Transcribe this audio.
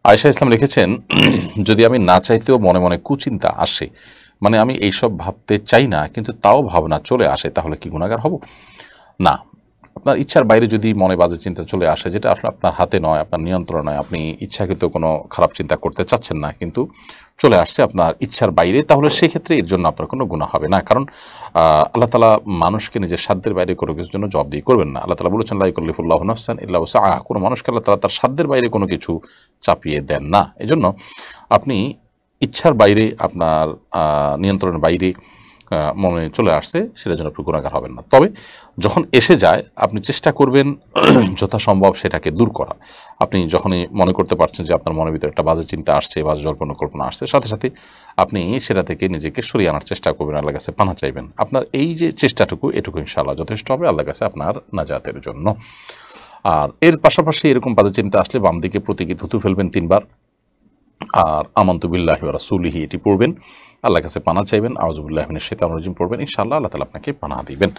আয়েশা ইসলাম লিখেছেন, যদি আমি না চাইতেও মনে মনে কুচিন্তা আসে, মানে আমি এইসব ভাবতে চাই না কিন্তু তাও ভাবনা চলে আসে, তাহলে কি গুনাহগার হব? না, আপনার ইচ্ছার বাইরে যদি মনে বাজে চিন্তা চলে আসে, যেটা আসলে আপনার হাতে নয়, আপনার নিয়ন্ত্রণ নয়, আপনি ইচ্ছাকৃত কোনো খারাপ চিন্তা করতে চাচ্ছেন না কিন্তু চলে আসছে আপনার ইচ্ছার বাইরে, তাহলে সেক্ষেত্রে এর জন্য আপনার কোনো গুনাহ হবে না। কারণ আল্লাহ তাআলা মানুষকে নিজের সাধ্যের বাইরে কোনো কিছুর জন্য জবাবদিহি করবেন না। আল্লাহ তাআলা বলেছেন, লা ইউকাল্লিফুল্লাহু নাফসান ইল্লা উসআহা। কোনো মানুষকে আল্লাহ তাআলা তার সাধ্যের বাইরে কোনো কিছু চাপিয়ে দেন না। এজন্য আপনি ইচ্ছার বাইরে, আপনার নিয়ন্ত্রণের বাইরে মনে চলে আসছে, সেটার জন্য আপনি গুনাহগার হবেন না। তবে যখন এসে যায়, আপনি চেষ্টা করবেন যথাসম্ভব সেটাকে দূর করার। আপনি যখনই মনে করতে পারছেন যে আপনার মনের ভিতরে একটা বাজে চিন্তা আসছে, বাজে জল্পনা কল্পনা আসছে, সাথে সাথে আপনি সেটা থেকে নিজেকে সরিয়ে আনার চেষ্টা করবেন, আল্লাহর কাছে পানাহ চাইবেন। আপনার এই যে চেষ্টাটুকু, এটুকু ইনশাআল্লাহ যথেষ্ট হবে আল্লাহর কাছে আপনার নাজাতের জন্য। আর এর পাশাপাশি এরকম বাজে চিন্তা আসলে বাম দিকে প্রতীকী থুতু ফেলবেন ৩ বার, আর আমানতু বিল্লাহি ওয়া রাসূলিহি এটি পড়বেন, আল্লাহর কাছে পানাহ চাইবেন, আউযু বিল্লাহি মিনাশ শাইতানির রাজিম পড়বেন। ইনশাআল্লাহ আল্লাহ তাআলা আপনাকে পানাহ দিবেন।